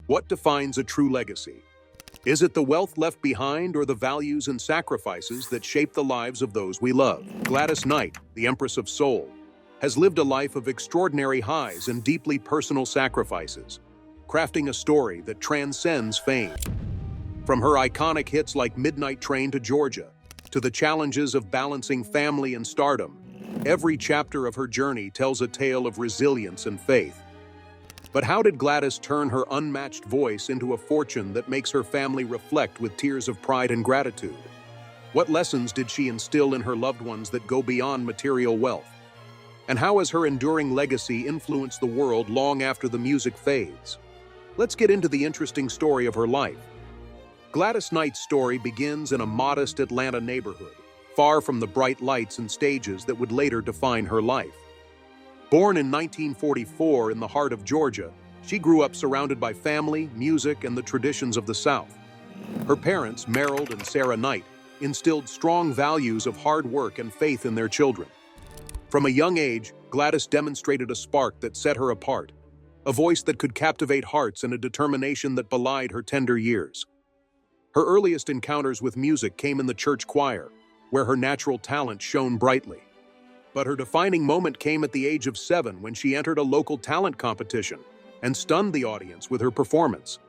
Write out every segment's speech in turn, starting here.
What defines a true legacy? Is it the wealth left behind or the values and sacrifices that shape the lives of those we love? Gladys Knight, the Empress of Soul, has lived a life of extraordinary highs and deeply personal sacrifices, crafting a story that transcends fame. From her iconic hits like Midnight Train to Georgia, to the challenges of balancing family and stardom, every chapter of her journey tells a tale of resilience and faith. But how did Gladys turn her unmatched voice into a fortune that makes her family reflect with tears of pride and gratitude? What lessons did she instill in her loved ones that go beyond material wealth? And how has her enduring legacy influenced the world long after the music fades? Let's get into the interesting story of her life. Gladys Knight's story begins in a modest Atlanta neighborhood, far from the bright lights and stages that would later define her life. Born in 1944 in the heart of Georgia, she grew up surrounded by family, music, and the traditions of the South. Her parents, Merrill and Sarah Knight, instilled strong values of hard work and faith in their children. From a young age, Gladys demonstrated a spark that set her apart, a voice that could captivate hearts and a determination that belied her tender years. Her earliest encounters with music came in the church choir, where her natural talent shone brightly. But her defining moment came at the age of 7 when she entered a local talent competition and stunned the audience with her performance.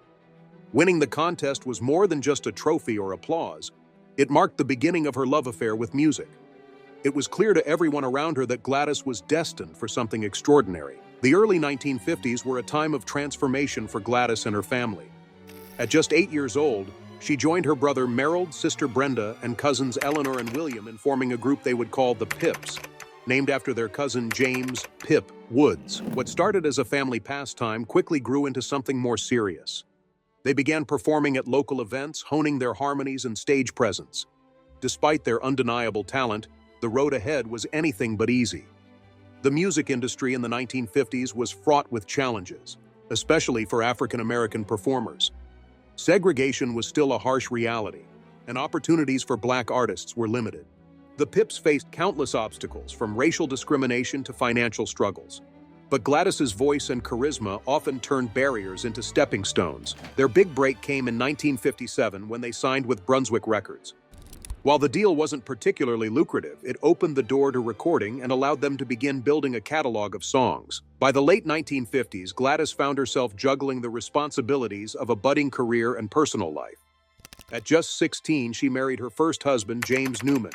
Winning the contest was more than just a trophy or applause. It marked the beginning of her love affair with music. It was clear to everyone around her that Gladys was destined for something extraordinary. The early 1950s were a time of transformation for Gladys and her family. At just 8 years old, she joined her brother Merrill, sister Brenda, and cousins Eleanor and William in forming a group they would call the Pips, named after their cousin James "Pip" Woods. What started as a family pastime quickly grew into something more serious. They began performing at local events, honing their harmonies and stage presence. Despite their undeniable talent, the road ahead was anything but easy. The music industry in the 1950s was fraught with challenges, especially for African American performers. Segregation was still a harsh reality, and opportunities for Black artists were limited. The Pips faced countless obstacles, from racial discrimination to financial struggles. But Gladys's voice and charisma often turned barriers into stepping stones. Their big break came in 1957 when they signed with Brunswick Records. While the deal wasn't particularly lucrative, it opened the door to recording and allowed them to begin building a catalog of songs. By the late 1950s, Gladys found herself juggling the responsibilities of a budding career and personal life. At just 16, she married her first husband, James Newman,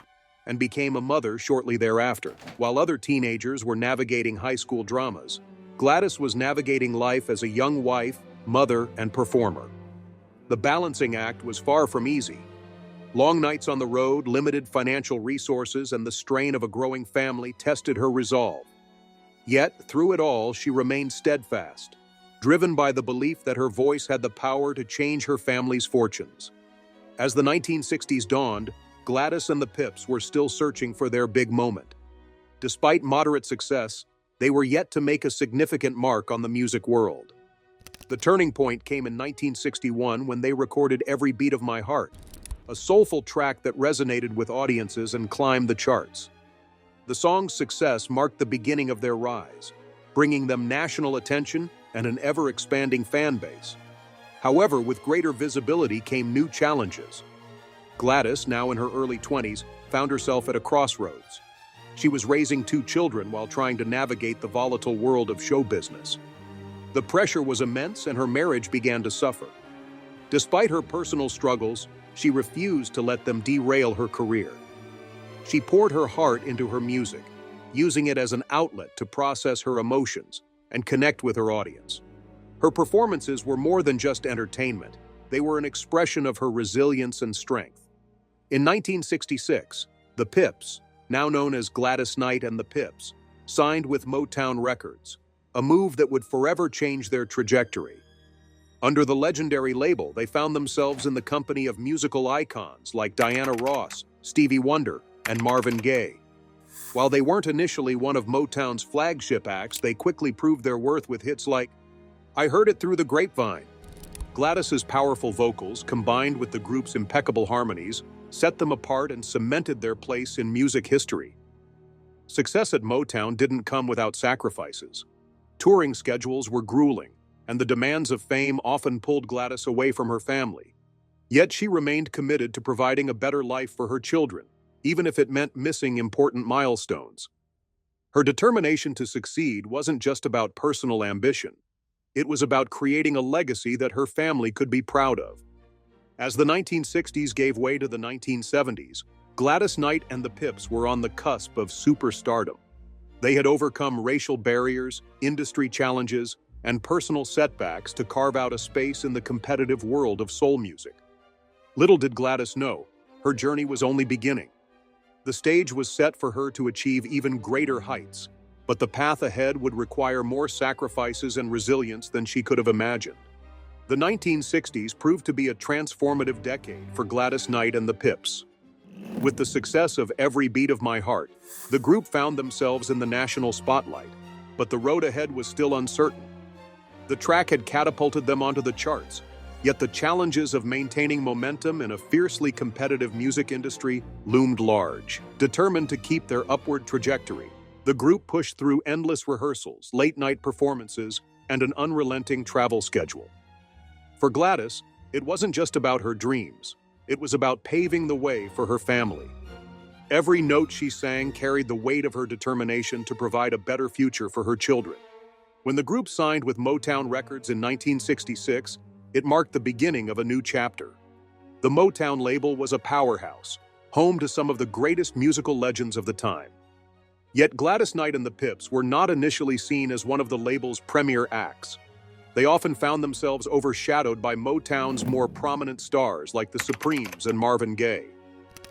and became a mother shortly thereafter. While other teenagers were navigating high school dramas, Gladys was navigating life as a young wife, mother, and performer. The balancing act was far from easy. Long nights on the road, limited financial resources, and the strain of a growing family tested her resolve. Yet, through it all, she remained steadfast, driven by the belief that her voice had the power to change her family's fortunes. As the 1960s dawned, Gladys and the Pips were still searching for their big moment. Despite moderate success, they were yet to make a significant mark on the music world. The turning point came in 1961 when they recorded "Every Beat of My Heart," a soulful track that resonated with audiences and climbed the charts. The song's success marked the beginning of their rise, bringing them national attention and an ever-expanding fan base. However, with greater visibility came new challenges. Gladys, now in her early 20s, found herself at a crossroads. She was raising 2 children while trying to navigate the volatile world of show business. The pressure was immense and her marriage began to suffer. Despite her personal struggles, she refused to let them derail her career. She poured her heart into her music, using it as an outlet to process her emotions and connect with her audience. Her performances were more than just entertainment. They were an expression of her resilience and strength. In 1966, the Pips, now known as Gladys Knight and the Pips, signed with Motown Records, a move that would forever change their trajectory. Under the legendary label, they found themselves in the company of musical icons like Diana Ross, Stevie Wonder, and Marvin Gaye. While they weren't initially one of Motown's flagship acts, they quickly proved their worth with hits like "I Heard It Through the Grapevine." Gladys's powerful vocals, combined with the group's impeccable harmonies, set them apart and cemented their place in music history. Success at Motown didn't come without sacrifices. Touring schedules were grueling, and the demands of fame often pulled Gladys away from her family. Yet she remained committed to providing a better life for her children, even if it meant missing important milestones. Her determination to succeed wasn't just about personal ambition. It was about creating a legacy that her family could be proud of. As the 1960s gave way to the 1970s, Gladys Knight and the Pips were on the cusp of superstardom. They had overcome racial barriers, industry challenges, and personal setbacks to carve out a space in the competitive world of soul music. Little did Gladys know, her journey was only beginning. The stage was set for her to achieve even greater heights, but the path ahead would require more sacrifices and resilience than she could have imagined. The 1960s proved to be a transformative decade for Gladys Knight and the Pips. With the success of Every Beat of My Heart, the group found themselves in the national spotlight, but the road ahead was still uncertain. The track had catapulted them onto the charts, yet the challenges of maintaining momentum in a fiercely competitive music industry loomed large. Determined to keep their upward trajectory, the group pushed through endless rehearsals, late-night performances, and an unrelenting travel schedule. For Gladys, it wasn't just about her dreams. It was about paving the way for her family. Every note she sang carried the weight of her determination to provide a better future for her children. When the group signed with Motown Records in 1966, it marked the beginning of a new chapter. The Motown label was a powerhouse, home to some of the greatest musical legends of the time. Yet Gladys Knight and the Pips were not initially seen as one of the label's premier acts. They often found themselves overshadowed by Motown's more prominent stars like the Supremes and Marvin Gaye.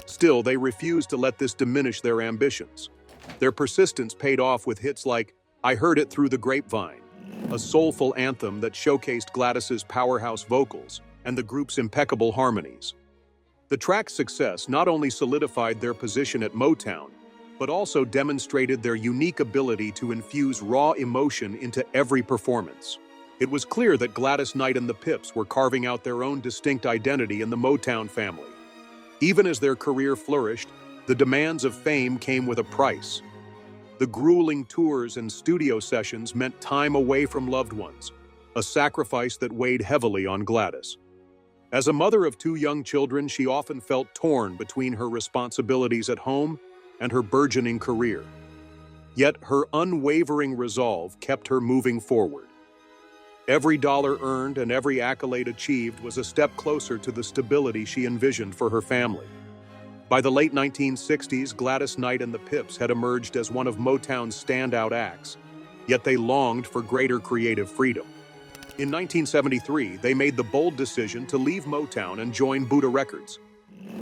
Still, they refused to let this diminish their ambitions. Their persistence paid off with hits like I Heard It Through the Grapevine, a soulful anthem that showcased Gladys's powerhouse vocals and the group's impeccable harmonies. The track's success not only solidified their position at Motown, but also demonstrated their unique ability to infuse raw emotion into every performance. It was clear that Gladys Knight and the Pips were carving out their own distinct identity in the Motown family. Even as their career flourished, the demands of fame came with a price. The grueling tours and studio sessions meant time away from loved ones, a sacrifice that weighed heavily on Gladys. As a mother of two young children, she often felt torn between her responsibilities at home and her burgeoning career. Yet her unwavering resolve kept her moving forward. Every dollar earned and every accolade achieved was a step closer to the stability she envisioned for her family. By the late 1960s, Gladys Knight and the Pips had emerged as one of Motown's standout acts, yet they longed for greater creative freedom. In 1973, they made the bold decision to leave Motown and join Buddah Records.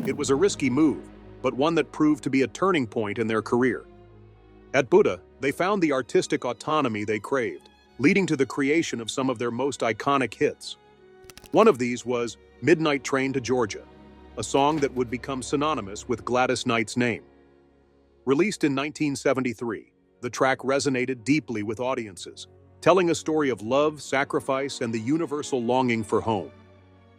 It was a risky move, but one that proved to be a turning point in their career. At Buddah, they found the artistic autonomy they craved, leading to the creation of some of their most iconic hits. One of these was Midnight Train to Georgia, a song that would become synonymous with Gladys Knight's name. Released in 1973, the track resonated deeply with audiences, telling a story of love, sacrifice, and the universal longing for home.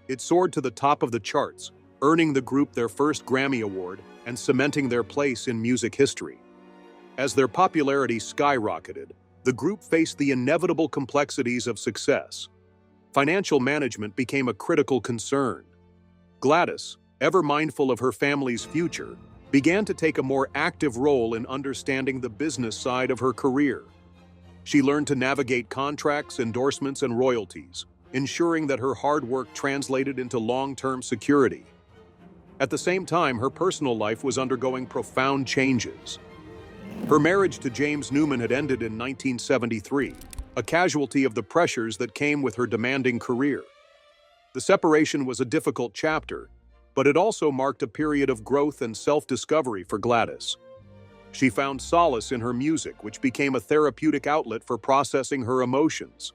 It soared to the top of the charts, earning the group their first Grammy Award and cementing their place in music history. As their popularity skyrocketed, the group faced the inevitable complexities of success. Financial management became a critical concern. Gladys, ever mindful of her family's future, began to take a more active role in understanding the business side of her career. She learned to navigate contracts, endorsements, and royalties, ensuring that her hard work translated into long-term security. At the same time, her personal life was undergoing profound changes. Her marriage to James Newman had ended in 1973, a casualty of the pressures that came with her demanding career. The separation was a difficult chapter, but it also marked a period of growth and self-discovery for Gladys. She found solace in her music, which became a therapeutic outlet for processing her emotions.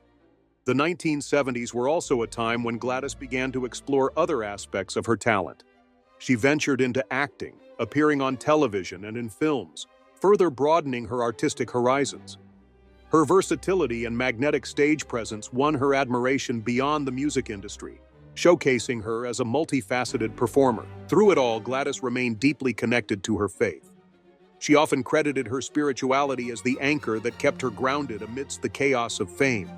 The 1970s were also a time when Gladys began to explore other aspects of her talent. She ventured into acting, appearing on television and in films, further broadening her artistic horizons. Her versatility and magnetic stage presence won her admiration beyond the music industry, showcasing her as a multifaceted performer. Through it all, Gladys remained deeply connected to her faith. She often credited her spirituality as the anchor that kept her grounded amidst the chaos of fame.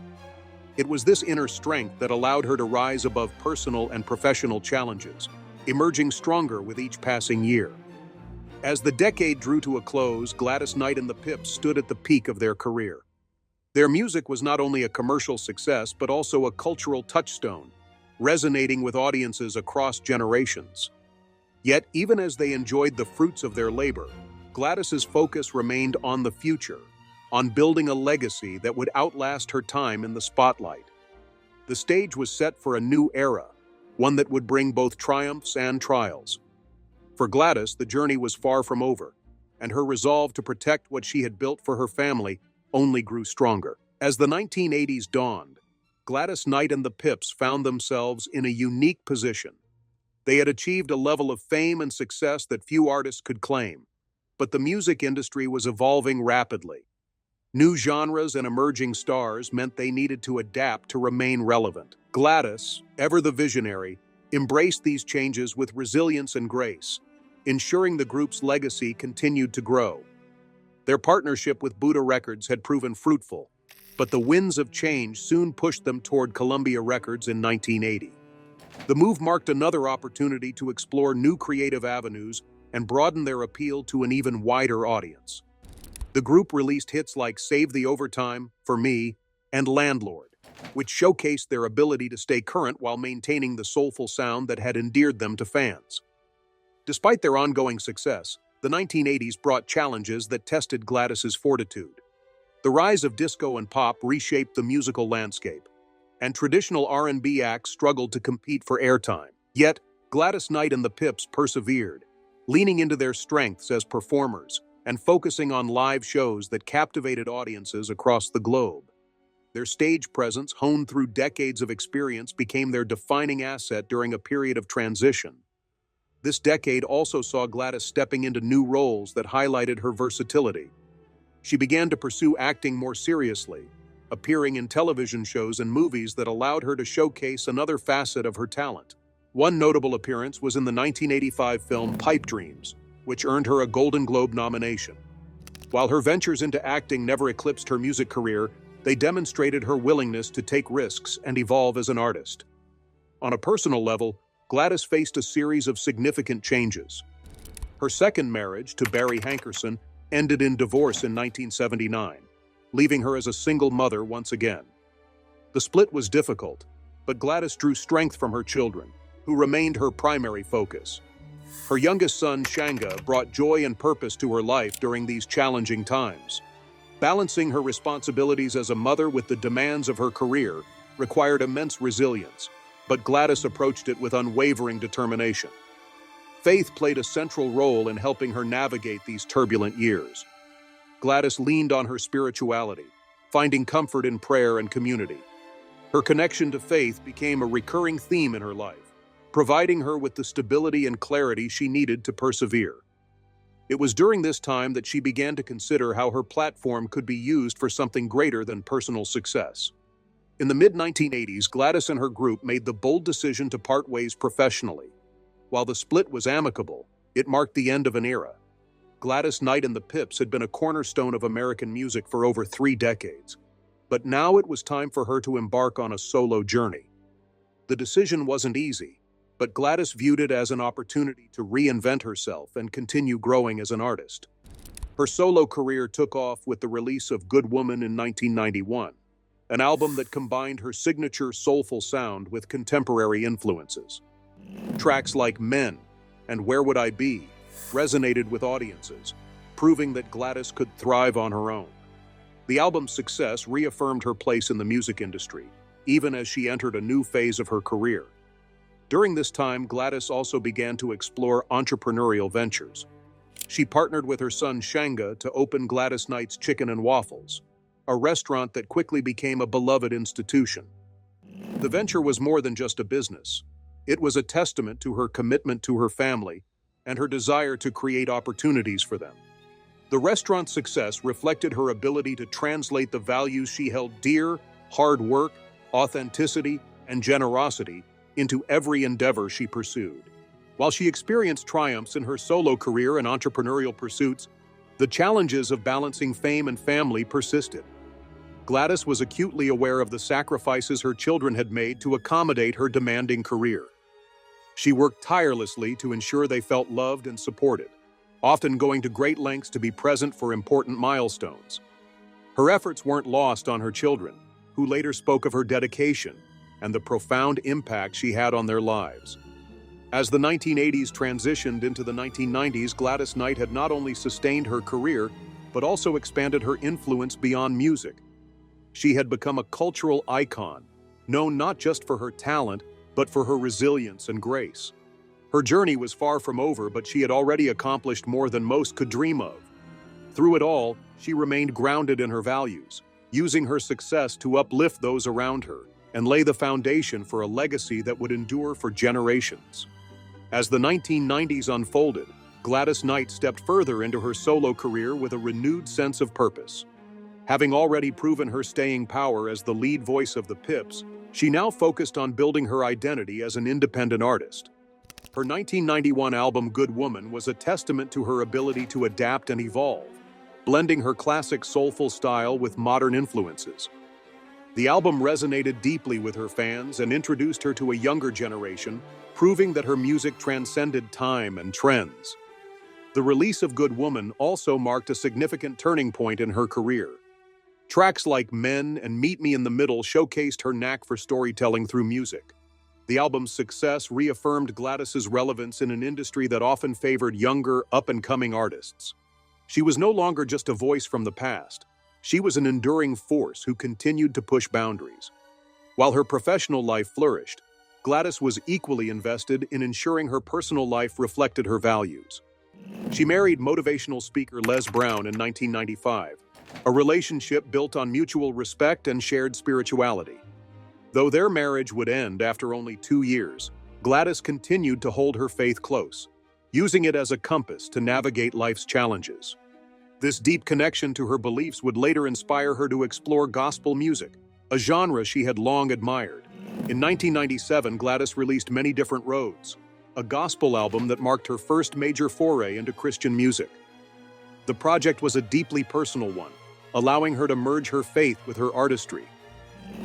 It was this inner strength that allowed her to rise above personal and professional challenges, emerging stronger with each passing year. As the decade drew to a close, Gladys Knight and the Pips stood at the peak of their career. Their music was not only a commercial success, but also a cultural touchstone, resonating with audiences across generations. Yet, even as they enjoyed the fruits of their labor, Gladys's focus remained on the future, on building a legacy that would outlast her time in the spotlight. The stage was set for a new era, one that would bring both triumphs and trials. For Gladys, the journey was far from over, and her resolve to protect what she had built for her family only grew stronger. As the 1980s dawned, Gladys Knight and the Pips found themselves in a unique position. They had achieved a level of fame and success that few artists could claim, but the music industry was evolving rapidly. New genres and emerging stars meant they needed to adapt to remain relevant. Gladys, ever the visionary, embraced these changes with resilience and grace, ensuring the group's legacy continued to grow. Their partnership with Buddha Records had proven fruitful, but the winds of change soon pushed them toward Columbia Records in 1980. The move marked another opportunity to explore new creative avenues and broaden their appeal to an even wider audience. The group released hits like Save the Overtime, For Me, and Landlord, which showcased their ability to stay current while maintaining the soulful sound that had endeared them to fans. Despite their ongoing success, the 1980s brought challenges that tested Gladys's fortitude. The rise of disco and pop reshaped the musical landscape, and traditional R&B acts struggled to compete for airtime. Yet, Gladys Knight and the Pips persevered, leaning into their strengths as performers and focusing on live shows that captivated audiences across the globe. Their stage presence, honed through decades of experience, became their defining asset during a period of transition. This decade also saw Gladys stepping into new roles that highlighted her versatility. She began to pursue acting more seriously, appearing in television shows and movies that allowed her to showcase another facet of her talent. One notable appearance was in the 1985 film Pipe Dreams, which earned her a Golden Globe nomination. While her ventures into acting never eclipsed her music career, they demonstrated her willingness to take risks and evolve as an artist. On a personal level, Gladys faced a series of significant changes. Her second marriage to Barry Hankerson ended in divorce in 1979, leaving her as a single mother once again. The split was difficult, but Gladys drew strength from her children, who remained her primary focus. Her youngest son, Shanga, brought joy and purpose to her life during these challenging times. Balancing her responsibilities as a mother with the demands of her career required immense resilience, but Gladys approached it with unwavering determination. Faith played a central role in helping her navigate these turbulent years. Gladys leaned on her spirituality, finding comfort in prayer and community. Her connection to faith became a recurring theme in her life, providing her with the stability and clarity she needed to persevere. It was during this time that she began to consider how her platform could be used for something greater than personal success. In the mid-1980s, Gladys and her group made the bold decision to part ways professionally. While the split was amicable, it marked the end of an era. Gladys Knight and the Pips had been a cornerstone of American music for over 3 decades, but now it was time for her to embark on a solo journey. The decision wasn't easy, but Gladys viewed it as an opportunity to reinvent herself and continue growing as an artist. Her solo career took off with the release of Good Woman in 1991, an album that combined her signature soulful sound with contemporary influences. Tracks like Men and Where Would I Be resonated with audiences, proving that Gladys could thrive on her own. The album's success reaffirmed her place in the music industry, even as she entered a new phase of her career. During this time, Gladys also began to explore entrepreneurial ventures. She partnered with her son Shanga to open Gladys Knight's Chicken and Waffles, a restaurant that quickly became a beloved institution. The venture was more than just a business. It was a testament to her commitment to her family and her desire to create opportunities for them. The restaurant's success reflected her ability to translate the values she held dear: hard work, authenticity, and generosity into every endeavor she pursued. While she experienced triumphs in her solo career and entrepreneurial pursuits, the challenges of balancing fame and family persisted. Gladys was acutely aware of the sacrifices her children had made to accommodate her demanding career. She worked tirelessly to ensure they felt loved and supported, often going to great lengths to be present for important milestones. Her efforts weren't lost on her children, who later spoke of her dedication and the profound impact she had on their lives. As the 1980s transitioned into the 1990s, Gladys Knight had not only sustained her career, but also expanded her influence beyond music. She had become a cultural icon, known not just for her talent, but for her resilience and grace. Her journey was far from over, but she had already accomplished more than most could dream of. Through it all, she remained grounded in her values, using her success to uplift those around her and lay the foundation for a legacy that would endure for generations. As the 1990s unfolded, Gladys Knight stepped further into her solo career with a renewed sense of purpose. Having already proven her staying power as the lead voice of the Pips, she now focused on building her identity as an independent artist. Her 1991 album Good Woman was a testament to her ability to adapt and evolve, blending her classic soulful style with modern influences. The album resonated deeply with her fans and introduced her to a younger generation, proving that her music transcended time and trends. The release of Good Woman also marked a significant turning point in her career. Tracks like Men and Meet Me in the Middle showcased her knack for storytelling through music. The album's success reaffirmed Gladys's relevance in an industry that often favored younger, up-and-coming artists. She was no longer just a voice from the past. She was an enduring force who continued to push boundaries. While her professional life flourished, Gladys was equally invested in ensuring her personal life reflected her values. She married motivational speaker Les Brown in 1995, a relationship built on mutual respect and shared spirituality. Though their marriage would end after only 2 years, Gladys continued to hold her faith close, using it as a compass to navigate life's challenges. This deep connection to her beliefs would later inspire her to explore gospel music, a genre she had long admired. In 1997, Gladys released Many Different Roads, a gospel album that marked her first major foray into Christian music. The project was a deeply personal one, allowing her to merge her faith with her artistry.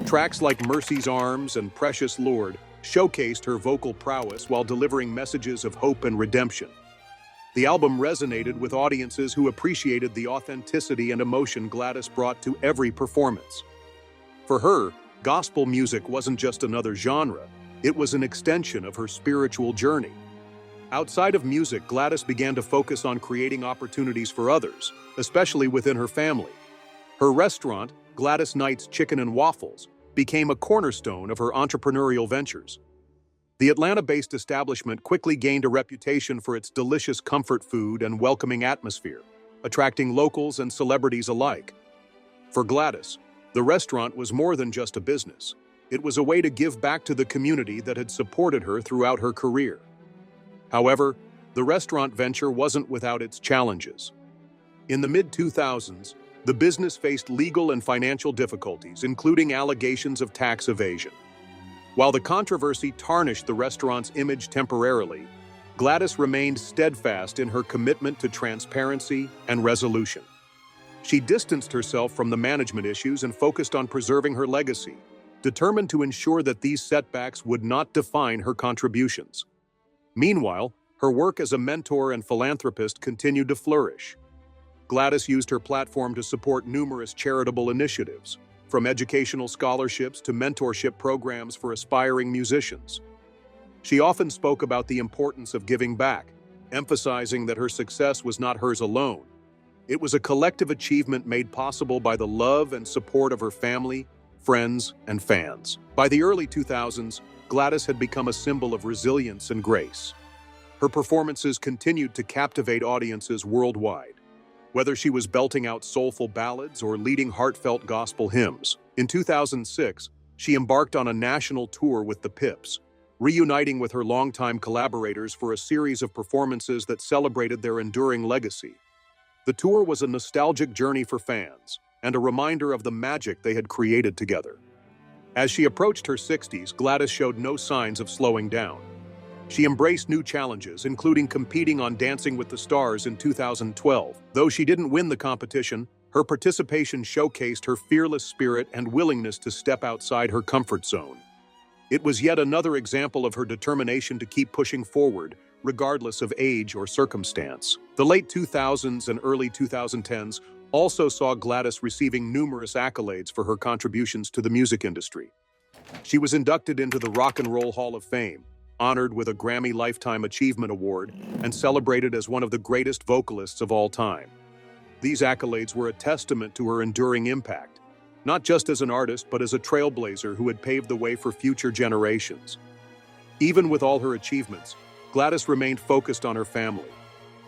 Tracks like Mercy's Arms and Precious Lord showcased her vocal prowess while delivering messages of hope and redemption. The album resonated with audiences who appreciated the authenticity and emotion Gladys brought to every performance. For her, gospel music wasn't just another genre, it was an extension of her spiritual journey. Outside of music, Gladys began to focus on creating opportunities for others, especially within her family. Her restaurant, Gladys Knight's Chicken and Waffles, became a cornerstone of her entrepreneurial ventures. The Atlanta-based establishment quickly gained a reputation for its delicious comfort food and welcoming atmosphere, attracting locals and celebrities alike. For Gladys, the restaurant was more than just a business. It was a way to give back to the community that had supported her throughout her career. However, the restaurant venture wasn't without its challenges. In the mid-2000s, the business faced legal and financial difficulties, including allegations of tax evasion. While the controversy tarnished the restaurant's image temporarily, Gladys remained steadfast in her commitment to transparency and resolution. She distanced herself from the management issues and focused on preserving her legacy, determined to ensure that these setbacks would not define her contributions. Meanwhile, her work as a mentor and philanthropist continued to flourish. Gladys used her platform to support numerous charitable initiatives, from educational scholarships to mentorship programs for aspiring musicians. She often spoke about the importance of giving back, emphasizing that her success was not hers alone. It was a collective achievement made possible by the love and support of her family, friends, and fans. By the early 2000s, Gladys had become a symbol of resilience and grace. Her performances continued to captivate audiences worldwide. Whether she was belting out soulful ballads or leading heartfelt gospel hymns. In 2006, she embarked on a national tour with the Pips, reuniting with her longtime collaborators for a series of performances that celebrated their enduring legacy. The tour was a nostalgic journey for fans and a reminder of the magic they had created together. As she approached her 60s, Gladys showed no signs of slowing down. She embraced new challenges, including competing on Dancing with the Stars in 2012. Though she didn't win the competition, Her participation showcased her fearless spirit and willingness to step outside her comfort zone. It was yet another example of her determination to keep pushing forward, regardless of age or circumstance. The late 2000s and early 2010s also saw Gladys receiving numerous accolades for her contributions to the music industry. She was inducted into the Rock and Roll Hall of Fame, honored with a Grammy Lifetime Achievement Award, and celebrated as one of the greatest vocalists of all time. These accolades were a testament to her enduring impact, not just as an artist, but as a trailblazer who had paved the way for future generations. Even with all her achievements, Gladys remained focused on her family.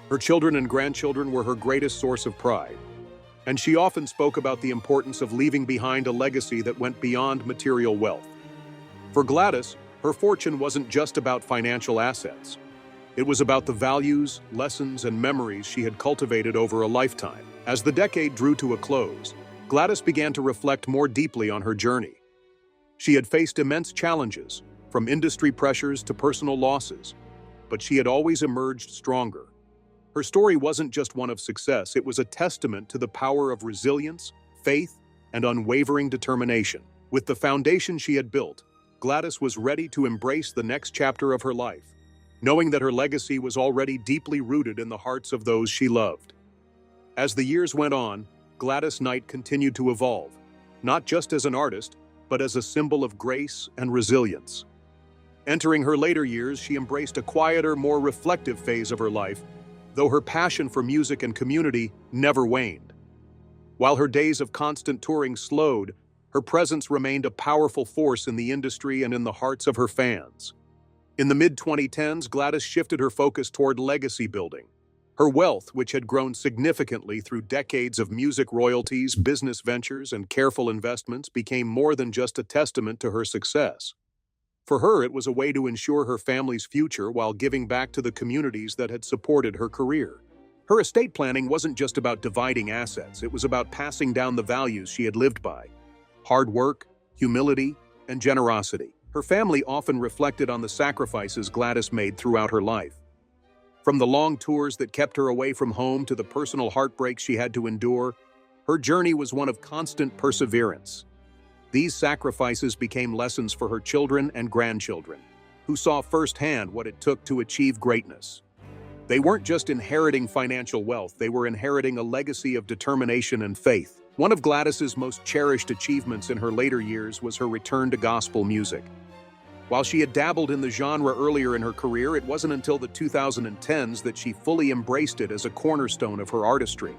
Her children and grandchildren were her greatest source of pride, and she often spoke about the importance of leaving behind a legacy that went beyond material wealth. For Gladys, her fortune wasn't just about financial assets. It was about the values, lessons, and memories she had cultivated over a lifetime. As the decade drew to a close, Gladys began to reflect more deeply on her journey. She had faced immense challenges, from industry pressures to personal losses, but she had always emerged stronger. Her story wasn't just one of success, it was a testament to the power of resilience, faith, and unwavering determination. With the foundation she had built, Gladys was ready to embrace the next chapter of her life, knowing that her legacy was already deeply rooted in the hearts of those she loved. As the years went on, Gladys Knight continued to evolve, not just as an artist, but as a symbol of grace and resilience. Entering her later years, she embraced a quieter, more reflective phase of her life, though her passion for music and community never waned. While her days of constant touring slowed, her presence remained a powerful force in the industry and in the hearts of her fans. In the mid-2010s, Gladys shifted her focus toward legacy building. Her wealth, which had grown significantly through decades of music royalties, business ventures, and careful investments, became more than just a testament to her success. For her, it was a way to ensure her family's future while giving back to the communities that had supported her career. Her estate planning wasn't just about dividing assets, it was about passing down the values she had lived by: hard work, humility, and generosity. Her family often reflected on the sacrifices Gladys made throughout her life. From the long tours that kept her away from home to the personal heartbreaks she had to endure, her journey was one of constant perseverance. These sacrifices became lessons for her children and grandchildren, who saw firsthand what it took to achieve greatness. They weren't just inheriting financial wealth, they were inheriting a legacy of determination and faith. One of Gladys's most cherished achievements in her later years was her return to gospel music. While she had dabbled in the genre earlier in her career, it wasn't until the 2010s that she fully embraced it as a cornerstone of her artistry.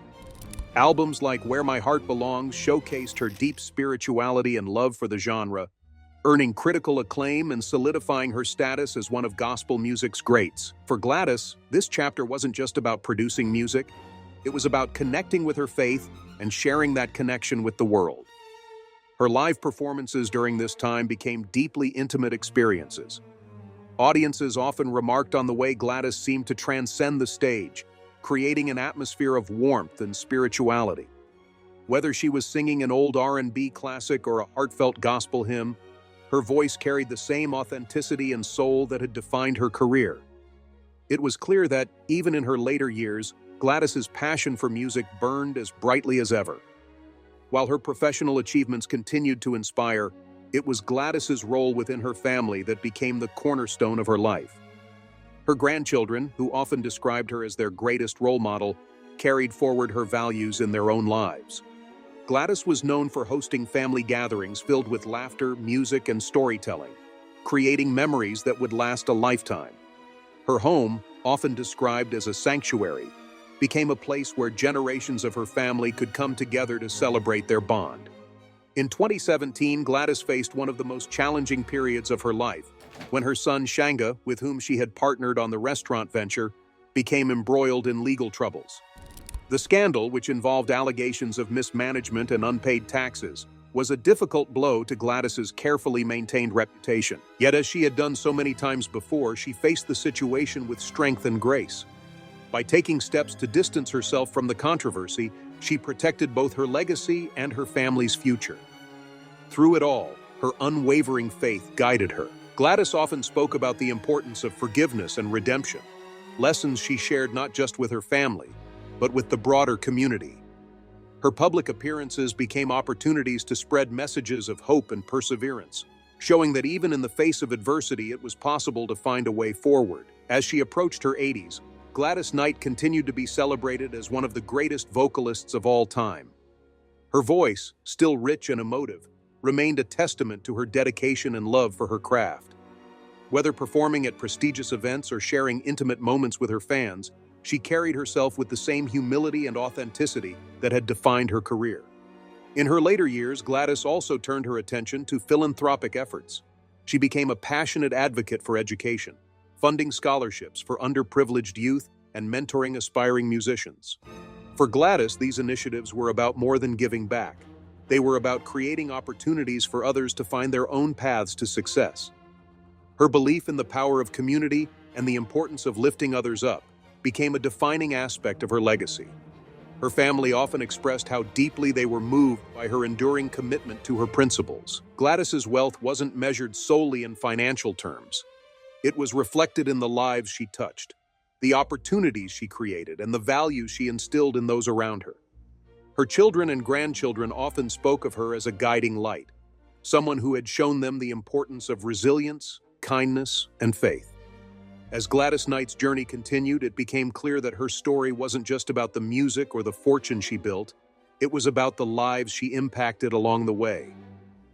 Albums like Where My Heart Belongs showcased her deep spirituality and love for the genre, earning critical acclaim and solidifying her status as one of gospel music's greats. For Gladys, this chapter wasn't just about producing music, it was about connecting with her faith and sharing that connection with the world. Her live performances during this time became deeply intimate experiences. Audiences often remarked on the way Gladys seemed to transcend the stage, creating an atmosphere of warmth and spirituality. Whether she was singing an old R&B classic or a heartfelt gospel hymn, her voice carried the same authenticity and soul that had defined her career. It was clear that, even in her later years, Gladys's passion for music burned as brightly as ever. While her professional achievements continued to inspire, it was Gladys's role within her family that became the cornerstone of her life. Her grandchildren, who often described her as their greatest role model, carried forward her values in their own lives. Gladys was known for hosting family gatherings filled with laughter, music, and storytelling, creating memories that would last a lifetime. Her home, often described as a sanctuary, became a place where generations of her family could come together to celebrate their bond. In 2017, Gladys faced one of the most challenging periods of her life, when her son Shanga, with whom she had partnered on the restaurant venture, became embroiled in legal troubles. The scandal, which involved allegations of mismanagement and unpaid taxes, was a difficult blow to Gladys's carefully maintained reputation. Yet, as she had done so many times before, she faced the situation with strength and grace. By taking steps to distance herself from the controversy, she protected both her legacy and her family's future. Through it all, her unwavering faith guided her. Gladys often spoke about the importance of forgiveness and redemption, lessons she shared not just with her family, but with the broader community. Her public appearances became opportunities to spread messages of hope and perseverance, showing that even in the face of adversity, it was possible to find a way forward. As she approached her 80s, Gladys Knight continued to be celebrated as one of the greatest vocalists of all time. Her voice, still rich and emotive, remained a testament to her dedication and love for her craft. Whether performing at prestigious events or sharing intimate moments with her fans, she carried herself with the same humility and authenticity that had defined her career. In her later years, Gladys also turned her attention to philanthropic efforts. She became a passionate advocate for education, funding scholarships for underprivileged youth and mentoring aspiring musicians. For Gladys, these initiatives were about more than giving back. They were about creating opportunities for others to find their own paths to success. Her belief in the power of community and the importance of lifting others up became a defining aspect of her legacy. Her family often expressed how deeply they were moved by her enduring commitment to her principles. Gladys's wealth wasn't measured solely in financial terms. It was reflected in the lives she touched, the opportunities she created, and the values she instilled in those around her. Her children and grandchildren often spoke of her as a guiding light, someone who had shown them the importance of resilience, kindness, and faith. As Gladys Knight's journey continued, it became clear that her story wasn't just about the music or the fortune she built. It was about the lives she impacted along the way.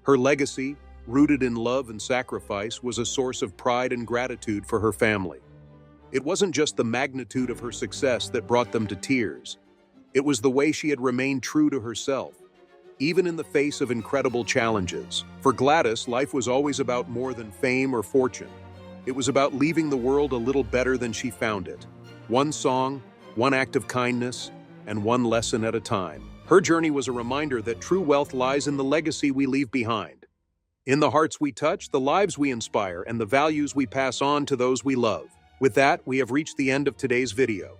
Her legacy, rooted in love and sacrifice, was a source of pride and gratitude for her family. It wasn't just the magnitude of her success that brought them to tears. It was the way she had remained true to herself, even in the face of incredible challenges. For Gladys, life was always about more than fame or fortune. It was about leaving the world a little better than she found it. One song, one act of kindness, and one lesson at a time. Her journey was a reminder that true wealth lies in the legacy we leave behind, in the hearts we touch, the lives we inspire, and the values we pass on to those we love. With that, we have reached the end of today's video.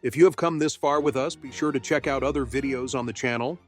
If you have come this far with us, be sure to check out other videos on the channel.